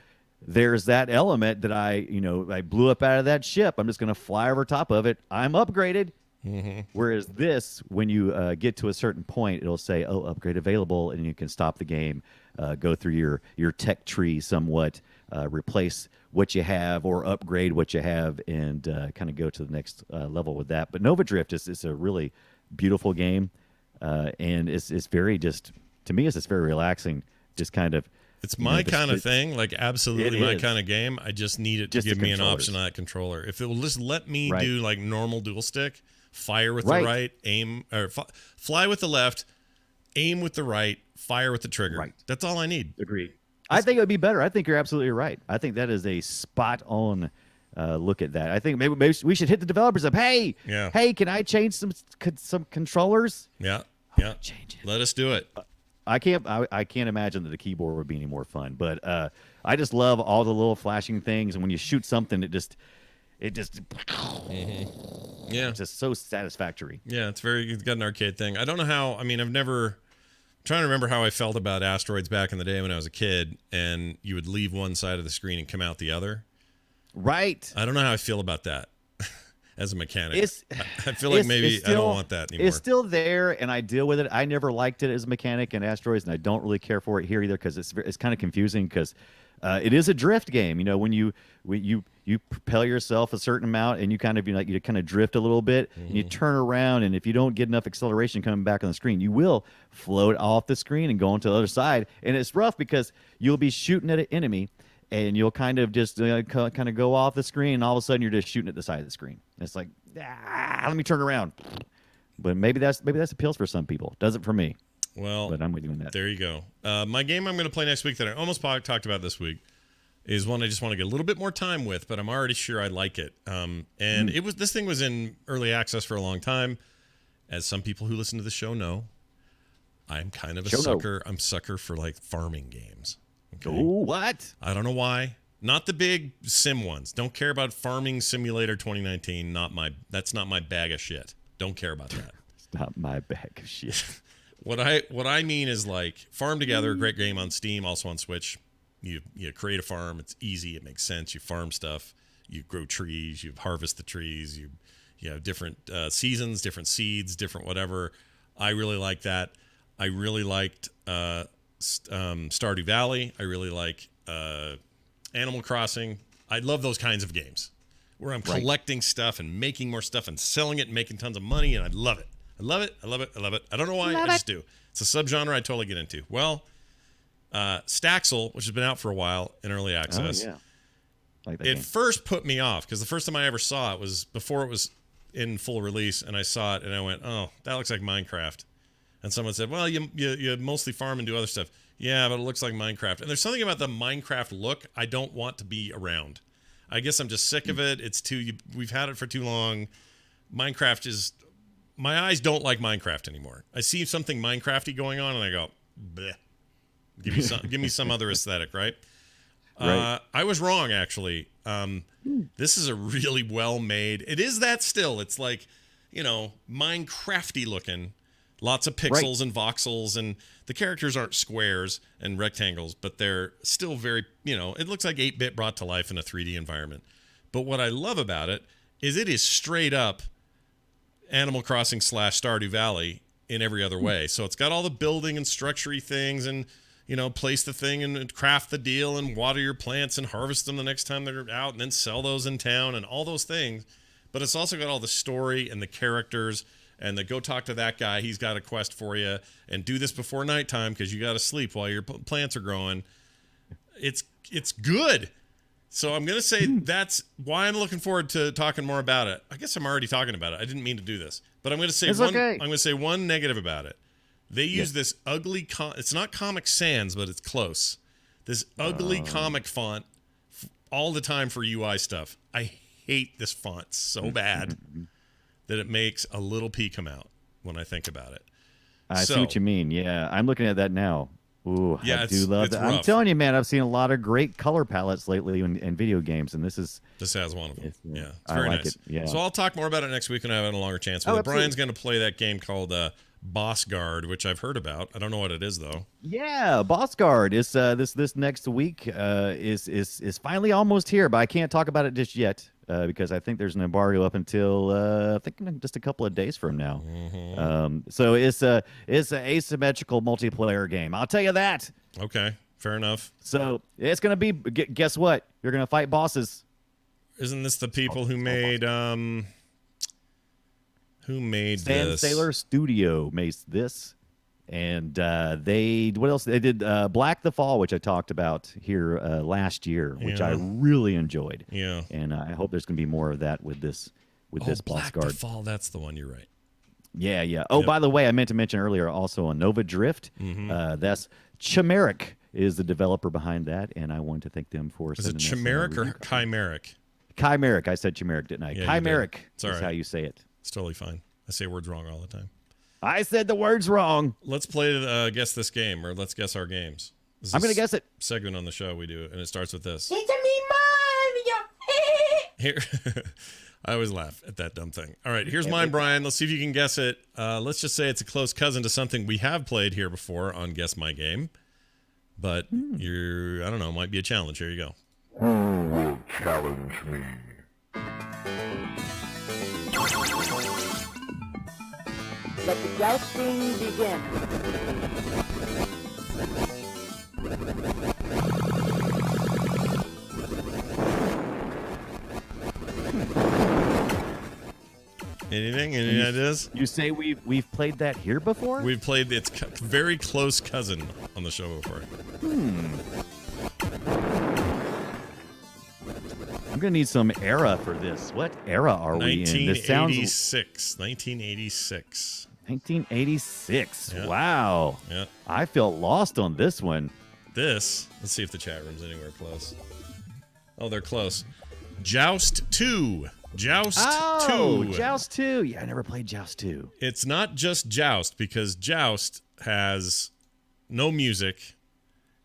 there's that element that I blew up out of that ship. I'm just going to fly over top of it. I'm upgraded. Whereas this, when you get to a certain point, it'll say, oh, upgrade available, and you can stop the game, go through your tech tree somewhat, replace what you have or upgrade what you have, and kind of go to the next level with that. But Nova Drift is a really beautiful game, and it's very to me, it's just very relaxing, just kind of. It's my kind of thing, like absolutely my is. kind of game. I just need it to Just give the me an controllers. option on that controller. If it will just let me Right. do like normal dual stick, fire with Right. the right, aim or fly with the left, aim with the right, fire with the trigger. Right. That's all I need. Agreed. I think it would be better. I think you're absolutely right. I think that is a spot on look at that. I think maybe we should hit the developers up. Hey, Yeah. hey, can I change some controllers? Yeah. Change it. Let us do it. I can't imagine that the keyboard would be any more fun. But I just love all the little flashing things, and when you shoot something, it just Yeah. it's just so satisfactory. Yeah, it's got an arcade thing. I don't know how. I mean, I'm trying to remember how I felt about Asteroids back in the day when I was a kid, and you would leave one side of the screen and come out the other. Right. I don't know how I feel about that as a mechanic. It's- I feel like maybe it's I don't want that anymore. It's still there, and I deal with it. I never liked it as a mechanic in Asteroids, and I don't really care for it here either because it's kind of confusing because it is a drift game. When you propel yourself a certain amount and you kind of you kind of drift a little bit and you turn around, and if you don't get enough acceleration coming back on the screen, you will float off the screen and go onto the other side. And it's rough because you'll be shooting at an enemy, and you'll kind of just kind of go off the screen, and all of a sudden you're just shooting at the side of the screen. It's like, let me turn around. But maybe that's appeals for some people. Doesn't for me. Well, But I'm with you on that. there you go. My game I'm going to play next week that I almost talked about this week is one I just want to get a little bit more time with, but I'm already sure I like it. And this thing was in early access for a long time. As some people who listen to the show know, I'm kind of a sucker. I'm sucker for like farming games. Okay? Ooh, what? I don't know why. Not the big sim ones. Don't care about Farming Simulator 2019. That's not my bag of shit. Don't care about that. It's not my bag of shit. What I mean is like Farm Together, a great game on Steam, also on Switch. You create a farm. It's easy. It makes sense. You farm stuff. You grow trees. You harvest the trees. You have different seasons, different seeds, different whatever. I really like that. I really liked Stardew Valley. I really like Animal Crossing. I love those kinds of games where I'm collecting stuff and making more stuff and selling it and making tons of money, and I love it. I love it. I love it. I love it. I don't know why. I just do. It's a subgenre I totally get into. Well, Staxel, which has been out for a while in early access, Oh, yeah. Like that it game. first put me off because the first time I ever saw it was before it was in full release, and I saw it and I went, "Oh, that looks like Minecraft." And someone said, "Well, you mostly farm and do other stuff." Yeah, but it looks like Minecraft. And there's something about the Minecraft look I don't want to be around. I guess I'm just sick of it. It's we've had it for too long. Minecraft is. My eyes don't like Minecraft anymore. I see something Minecrafty going on, and I go, bleh. Give me some other aesthetic, right? Right. I was wrong, actually. This is a really well-made. It is that still. It's like, Minecrafty looking, Lots of pixels and voxels, and the characters aren't squares and rectangles, but they're still very, it looks like 8-bit brought to life in a 3D environment. But what I love about it is straight up Animal Crossing / Stardew Valley in every other way. So it's got all the building and structure-y things, and place the thing and craft the deal and water your plants and harvest them the next time they're out, and then sell those in town and all those things. But it's also got all the story and the characters, and the go talk to that guy. He's got a quest for you, and do this before nighttime because you got to sleep while your plants are growing. It's good. So I'm going to say that's why I'm looking forward to talking more about it. I guess I'm already talking about it. I didn't mean to do this, but I'm going to say I'm going to say one negative about it. They use this ugly it's not Comic Sans, but it's close. This ugly comic font all the time for UI stuff. I hate this font so bad that it makes a little pee come out when I think in it. I see what you mean. Yeah, I'm looking at that now. Ooh, yeah, I do love that. Rough. I'm telling you, man, I've seen a lot of great color palettes lately in video games, and this has one of them. Yeah, it's I very like nice. it. Yeah. So I'll talk more about it next week when I have a longer chance. But Brian's going to play that game called Boss Guard, which I've heard about. I don't know what it is though. Yeah, Boss Guard is this next week is finally almost here, but I can't talk about it just yet because I think there's an embargo up until I think just a couple of days from now. So it's an asymmetrical multiplayer game. I'll tell you that. Okay, fair enough. So it's gonna be. Guess what? You're gonna fight bosses. Isn't this the people who made Sand this? Sailor Studio made this, and what else? They did Black the Fall, which I talked about here last year, which I really enjoyed. Yeah, and I hope there's going to be more of that with this Boss Black Guard. the Fall. That's the one. You're right. Yeah, yeah. Oh, by the way, I meant to mention earlier also on Nova Drift. That's Chimeric is the developer behind that, and I want to thank them for. Is it Chimeric or Chimeric? Chimeric. I said Chimeric, didn't I? Yeah, Chimeric is how you say it. It's totally fine. I say words wrong all the time. I said the words wrong. Let's play Guess This Game, or let's guess our games. I'm going to guess it. Segment on the show we do, and it starts with this. It's me, Mario. Here, I always laugh at that dumb thing. All right, here's mine, Brian. Let's see if you can guess it. Let's just say it's a close cousin to something we have played here before on Guess My Game. But I don't know, might be a challenge. Here you go. Who will challenge me? Let the jousting begin. Anything? Any ideas? You say we've played that here before? We've played its very close cousin on the show before. I'm gonna need some era for this. What era are we in? This sounds 1986. 1986. Yeah. Wow. Yeah. I felt lost on this one. Let's see if the chat room's anywhere close. Oh, they're close. Joust 2. Joust 2. Joust 2. Yeah, I never played Joust 2. It's not just Joust, because Joust has no music.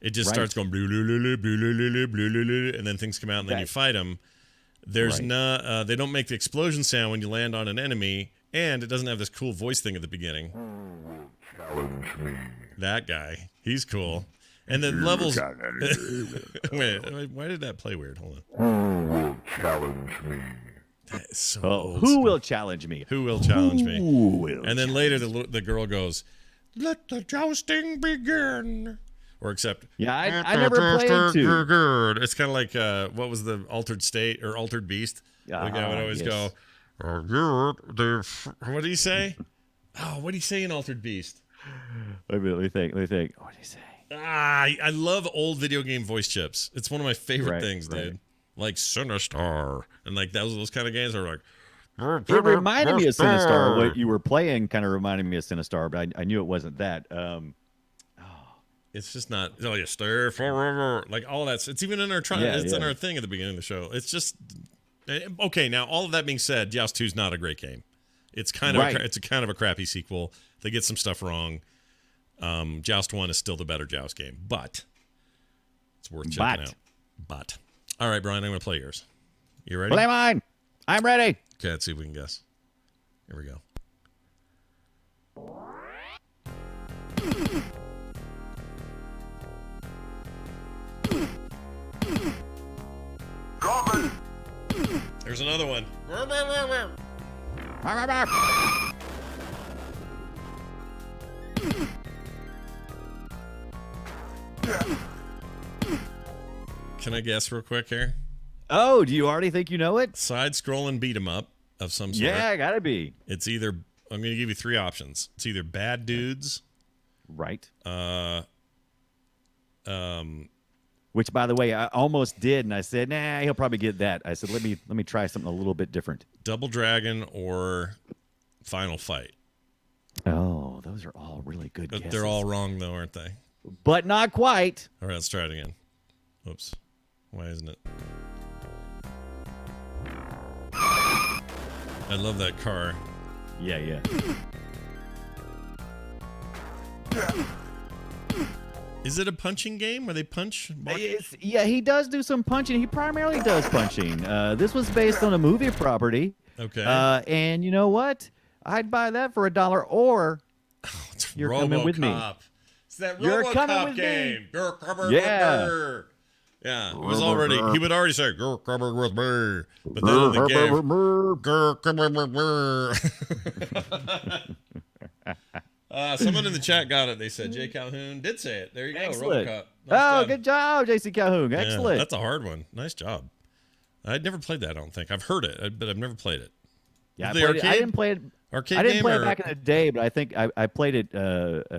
It just starts going blue, blue, blue, blue, blue, blue, blue, and then things come out, and then you fight them. There's no, they don't make the explosion sound when you land on an enemy, and it doesn't have this cool voice thing at the beginning. Challenge me. That guy, he's cool. And then levels. Wait, why did that play weird? Hold on. Who will challenge me? That is so Oh, old who school. will challenge me? Who will challenge me? Who will? And then later the girl goes, "Let the jousting begin." Or except, Yeah, I never played 2. It's kind of like what was the Altered State or Altered Beast? The guy would always go, what do you say? Oh, what do you say in Altered Beast? Let me think. What do you say? I love old video game voice chips. It's one of my favorite things, dude. Like Sinistar and like those kind of games are like. It reminded me of Sinistar. What you were playing kind of reminded me of Sinistar, but I knew it wasn't that. It's just not like a stare forever, like all that. It's even in our in our thing at the beginning of the show. It's just okay. Now, all of that being said, Joust 2 is not a great game. It's kind of it's a kind of a crappy sequel. They get some stuff wrong. Joust 1 is still the better Joust game, but it's worth checking out. But all right, Brian, I'm going to play yours. You ready? Play mine. I'm ready. Okay, let's see if we can guess. Here we go. There's another one. Can I guess real quick here? Oh, do you already think you know it? Side-scrolling beat 'em up of some sort. Yeah, gotta be. It's either, I'm going to give you three options. It's either Bad Dudes, Right. um, Which, by the way, I almost did, and I said, nah, he'll probably get that. I said, let me try something a little bit different. Double Dragon, or Final Fight. Oh, those are all really good But guesses. they're all wrong, though, aren't they? But not quite. All right, let's try it again. Whoops. Why isn't it? I love that car. Yeah, yeah. Is it a punching game where they punch? Yeah, he does do some punching. He primarily does punching. This was based on a movie property. Okay. And you know what? I'd buy that for $1, or It's you're coming with me. RoboCop. It's that You're coming RoboCop with me. game. You're coming Yeah. with me. Yeah, it was already. He would already say, "You're coming with me," but then in the game, "You're coming with me." Someone in the chat got it. They said Jay Calhoun did say it. There you go, Excellent. RoboCop. Nice Oh, job. good job, JC Calhoun. Yeah, Excellent. that's a hard one. Nice job. I'd never played that. I don't think I've heard it, but I've never played it. Yeah, I, The played it. I arcade? didn't play it. Arcade I didn't game play or- it back in the day, but I think I played it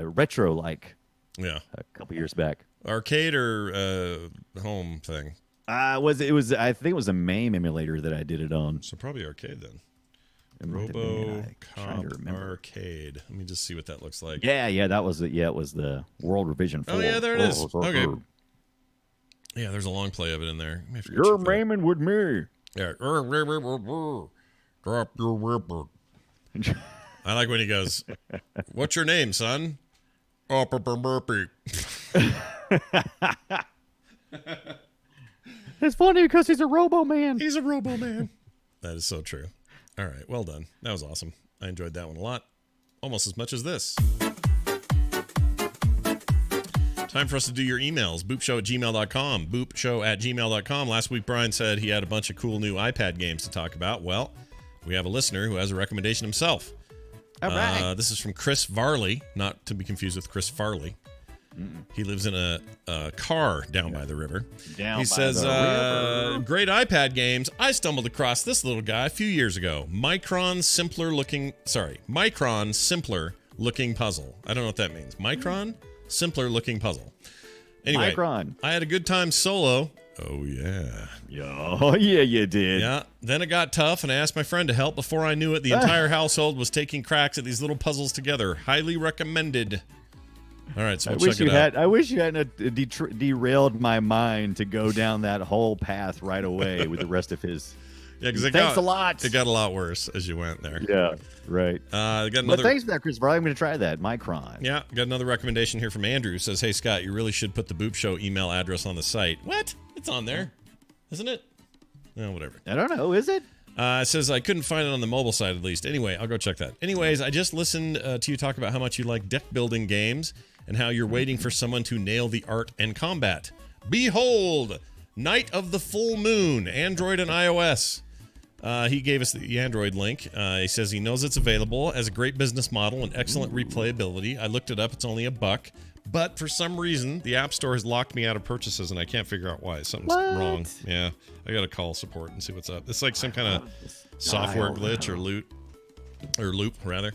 retro like Yeah, a couple years back. arcade or home thing. It was I think it was a MAME emulator that I did it on. So probably arcade then. It might have been. I'm trying to RoboCop remember. arcade. Let me just see what that looks like. Yeah, that was it. Yeah, it was the World Revision 4. Oh yeah, there it is. Okay. Yeah, there's a long play of it in there. I may have to go You're check that out. maiming with me. Yeah. Drop your whipper. I like when he goes, "What's your name, son?" Oh, Murphy. It's funny because he's a Robo Man. He's a Robo Man. That is so true. All right, well done. That was awesome. I enjoyed that one a lot, almost as much as this. Time for us to do your emails. Boopshow@gmail.com. Boopshow@gmail.com. Last week, Brian said he had a bunch of cool new iPad games to talk about. Well, we have a listener who has a recommendation himself. All right. This is from Chris Varley, not to be confused with Chris Farley. He lives in a car down by the river. Down He by says, the river. great iPad games. I stumbled across this little guy a few years ago. Micron simpler looking puzzle. I don't know what that means. Micron simpler looking puzzle. Anyway, Micron. I had a good time solo. Oh, yeah. Oh, yeah, you did. Yeah. Then it got tough, and I asked my friend to help. Before I knew it, the entire household was taking cracks at these little puzzles together. Highly recommended. All right, so we'll check it out. I wish you hadn't derailed my mind to go down that whole path right away with the rest of his. Yeah, because it Thanks got a lot. It got a lot worse as you went there. Yeah, right. Got But another. thanks for that, Chris. I'm going to try that. Micron. Yeah, got another recommendation here from Andrew. Says, "Hey Scott, you really should put the Boop Show email address on the site." What? It's on there, isn't it? No, whatever. I don't know. Is it? It says I couldn't find it on the mobile side at least. Anyway, I'll go check that. Anyways, I just listened to you talk about how much you like deck building games and how you're waiting for someone to nail the art and combat. Behold, Night of the Full Moon, Android and iOS. He gave us the Android link. He says he knows it's available, has a great business model and excellent replayability. I looked it up. It's only $1. But for some reason, the App Store has locked me out of purchases, and I can't figure out why. Something's wrong. Yeah, I got to call support and see what's up. It's like some kind of software glitch or loop, rather.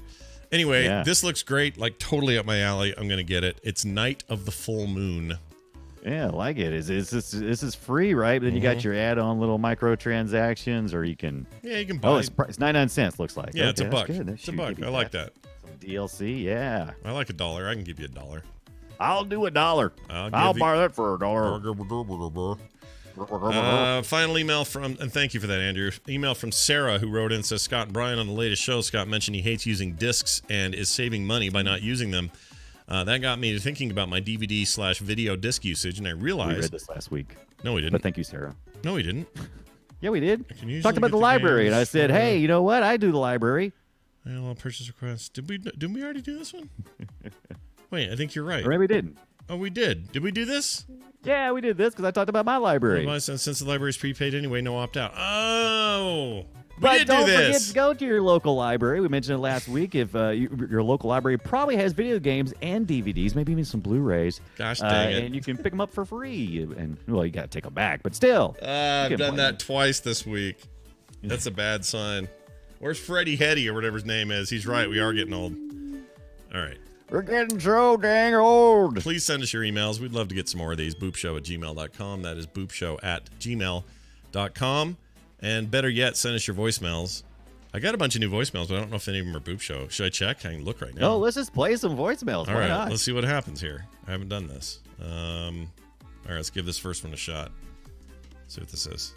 Anyway, Yeah. this looks great, like totally up my alley. I'm going to get it. It's Night of the Full Moon. Yeah, I like it. This is free, right? But then you got your add-on little microtransactions, or you can. Yeah, you can buy Oh, it. it's 99 cents. Looks like. Yeah, it's Okay, $1. that's good. It's Shoot, $1. give me I like that. Some DLC. Yeah, I like $1. I can give you $1. I'll do $1. I'll I'll give buy that for $1. Final email from, and thank you for that, Andrew. Email from Sarah, who wrote in, says, Scott and Brian, on the latest show, Scott mentioned he hates using discs and is saving money by not using them. That got me to thinking about my DVD/video disc usage, and I We realized... read this last week, No, we but didn't. thank you, Sarah. No, we didn't. Yeah, we did. can usually Talked about get the the library, and I games said, for- "Hey, you know what? I do the library." Well, purchase request. Did we already do this one? Wait, I think you're right. Or maybe we didn't. Oh, we did. Did we do this? Yeah, we did this because I talked about my library. Well, since the library's prepaid anyway, no opt out. Oh, we But did don't do forget this. to go to your local library. We mentioned it last week. If your local library probably has video games and DVDs, maybe even some Blu-rays. Gosh dang it. And you can pick them up for free. And well, you got to take them back, but still. I've can done play that twice this week. That's a bad sign. Where's Freddie Hetty or whatever his name is? He's right. We are getting old. All right. We're getting so dang old. Please send us your emails. We'd love to get some more of these. boopshow@gmail.com. That is boopshow@gmail.com. And better yet, send us your voicemails. I got a bunch of new voicemails, but I don't know if any of them are Boop Show. Should I check? I can look right now. No, let's just play some voicemails. All Why right, not? let's see what happens here. I haven't done this. All right, let's give this first one a shot. See what this is.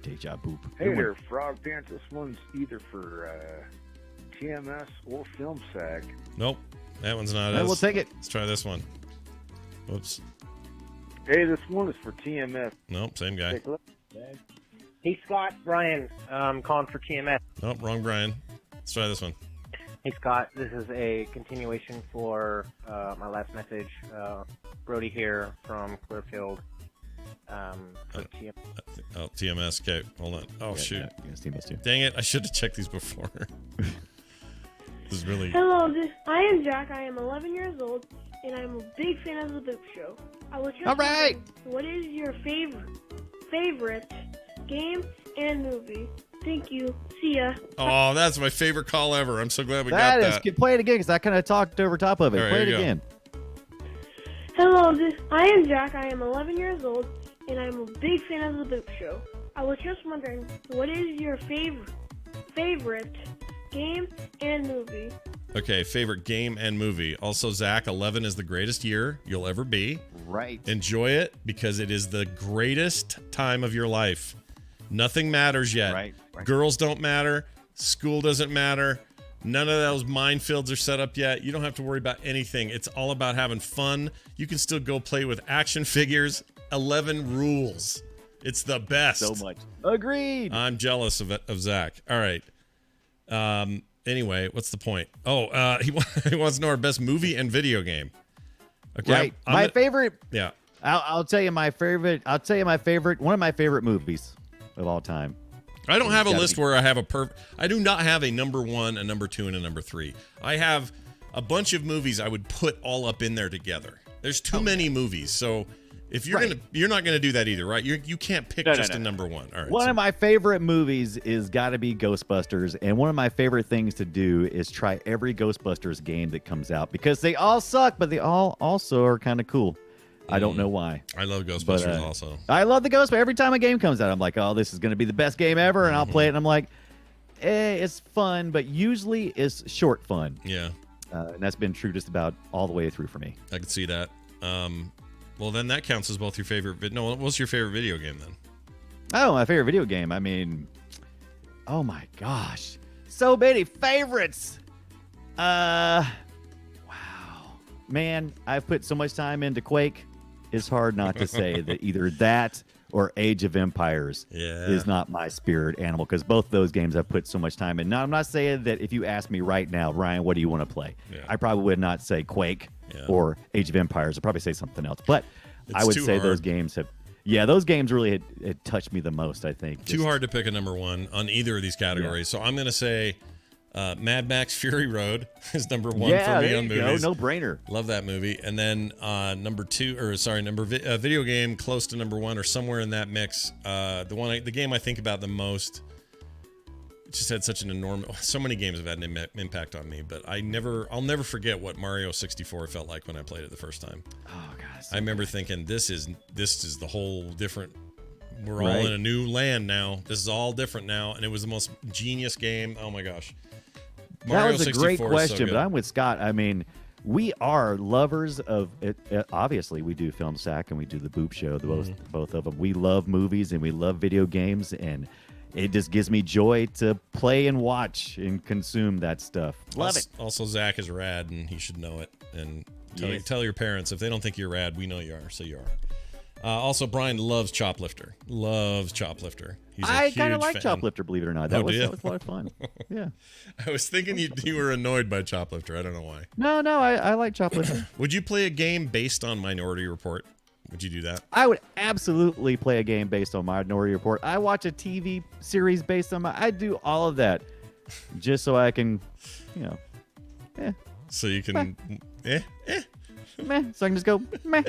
Deja boop. Hey there, Frog Pants. This one's either for TMS or Film Sack. Nope, that one's not Hey, us. we'll take it. Let's try this one. Whoops. Hey, this one is for TMS. Nope, same guy. Take a look. Hey, Scott, Brian, calling for TMS. Nope, wrong Brian. Let's try this one. Hey, Scott, this is a continuation for my last message. Brody here from Clearfield. For TMS. Oh, TMS. Okay, hold on. Oh, shoot. Yeah, yes, TMS too. Dang it, I should have checked these before. This is really... Hello, I am Jack. I am 11 years old, and I'm a big fan of the Boop Show. I was just All right. wondering, what is your favorite game and movie? Thank you. See ya. Oh, that's my favorite call ever. I'm so glad we That got is. that. Play it again because I kind of talked over top of it. All right, Play it here you go. again. Hello, I am Jack. I am 11 years old, and I'm a big fan of the Boop Show. I was just wondering, what is your favorite game and movie? Okay, favorite game and movie. Also, Zach, 11 is the greatest year you'll ever be. Right. Enjoy it because it is the greatest time of your life. Nothing matters yet. Right. Girls don't matter. School doesn't matter. None of those minefields are set up yet. You don't have to worry about anything. It's all about having fun. You can still go play with action figures. 11 rules. It's the best. So much. Agreed. I'm jealous of Zach. All right. Anyway, what's the point? Oh, he wants to know our best movie and video game. Okay. Right. My favorite. Yeah. I'll tell you my favorite. I'll tell you my favorite. One of my favorite movies of all time. I don't have a gotta list be- where I have I do not have a number 1, a number 2, and a number 3. I have a bunch of movies I would put all up in there together. There's too many movies, so if you're Right. you're not gonna do that either, right? You can't pick No, just no. a number 1. All right. One so- of my favorite movies is got to be Ghostbusters, and one of my favorite things to do is try every Ghostbusters game that comes out because they all suck, but they all also are kind of cool. I don't know why. I love Ghostbusters But, also. I love the Ghostbusters. Every time a game comes out, I'm like, oh, this is going to be the best game ever, and I'll play it, and I'm like, it's fun, but usually it's short fun. Yeah, And that's been true just about all the way through for me. I can see that. Well, then that counts as both your favorite. No, what's your favorite video game then? Oh, my favorite video game. I mean, oh my gosh. So many favorites. Wow. Man, I've put so much time into Quake. It's hard not to say that either that or Age of Empires Yeah. is not my spirit animal because both those games I've put so much time in. Now, I'm not saying that if you ask me right now, Ryan, what do you want to play? Yeah. I probably would not say Quake Yeah. or Age of Empires. I'd probably say something else. But It's I would too say those hard. games have, yeah, those games really had touched me the most, I think. Too Just- hard to pick a number 1 on either of these categories. So I'm going to say Mad Max Fury Road is number 1 Yeah, for me there on you go. movies. No brainer. Love that movie. And then number 2, or sorry, video game close to number 1 or somewhere in that mix. The game I think about the most. It just had such an enormous. So many games have had an impact on me, but I'll never forget what Mario 64 felt like when I played it the first time. Oh god. I remember thinking, this is the whole different. We're all Right. in a new land now. This is all different now, and it was the most genius game. Oh my gosh. That was a great 64 is so question, good. but I'm with Scott. I mean, we are lovers of it. Obviously, we do Film Sack and we do the Boop Show. Both of them. We love movies and we love video games, and it just gives me joy to play and watch and consume that stuff. Love it. Also, Zach is rad, and he should know it. And Yes. tell your parents if they don't think you're rad, we know you are, so you are. Also, Brian loves Choplifter. Loves Choplifter. He's a I kind of huge like fan. Choplifter, believe it or not. Oh, That was do you? a lot of fun. Yeah. I was thinking you were annoyed by Choplifter. I don't know why. No, I like Choplifter. Would you play a game based on Minority Report? Would you do that? I would absolutely play a game based on Minority Report. I watch a TV series based on I do all of that just so I can, So you can. meh. So I can just go, meh,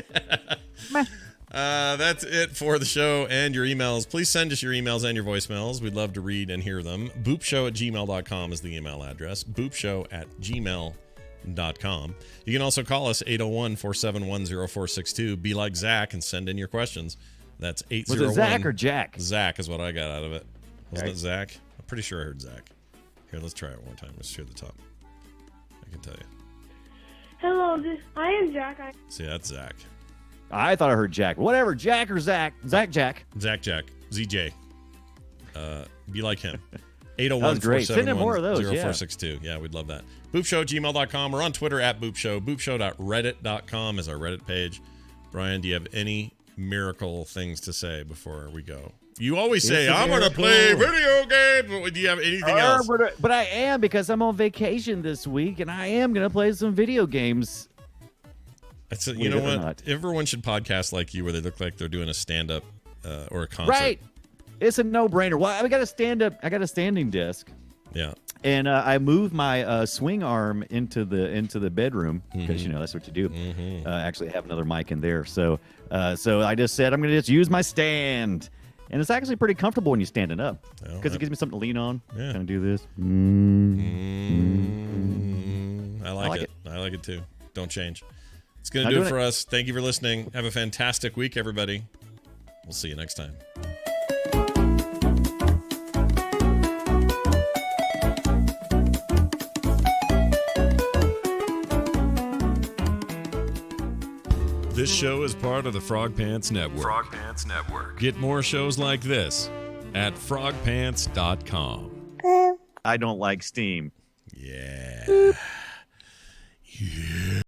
meh. That's it for the show and your emails. Please send us your emails and your voicemails. We'd love to read and hear them. Boopshow@gmail.com is the email address. Boopshow@gmail.com. You can also call us 801-471-0462. Be like Zach and send in your questions. That's 801. Was it Zach or Jack? Zach is what I got out of it. Wasn't Okay. it Zach? I'm pretty sure I heard Zach. Here, let's try it one more time. Let's hear the top. I can tell you. Hello, I am Jack. See, that's Zach. I thought I heard Jack. Whatever, Jack or Zach. Jack. Zach, ZJ. Be like him. That was great. Send in more of those, 0462. Yeah, we'd love that. Boopshow@gmail.com. We're on Twitter @boopshow. Boopshow.reddit.com is our Reddit page. Brian, do you have any miracle things to say before we go? You always say, It's a I'm going to miracle. play video games. But do you have anything else? But I am, because I'm on vacation this week, and I am going to play some video games. You know Believe it or what? not. Everyone should podcast like you, where they look like they're doing a stand-up or a concert. Right. It's a no-brainer. Well, I got a standing desk. Yeah. And I moved my swing arm into the bedroom because that's what you do. Actually, have another mic in there. So I just said I'm going to just use my stand, and it's actually pretty comfortable when you're standing up because it gives me something to lean on. Yeah. Kind of do this. I like it. I like it too. Don't change. It's going to do it for us. Thank you for listening. Have a fantastic week, everybody. We'll see you next time. This show is part of the Frog Pants Network. Frog Pants Network. Get more shows like this at frogpants.com. I don't like steam. Yeah. Yeah.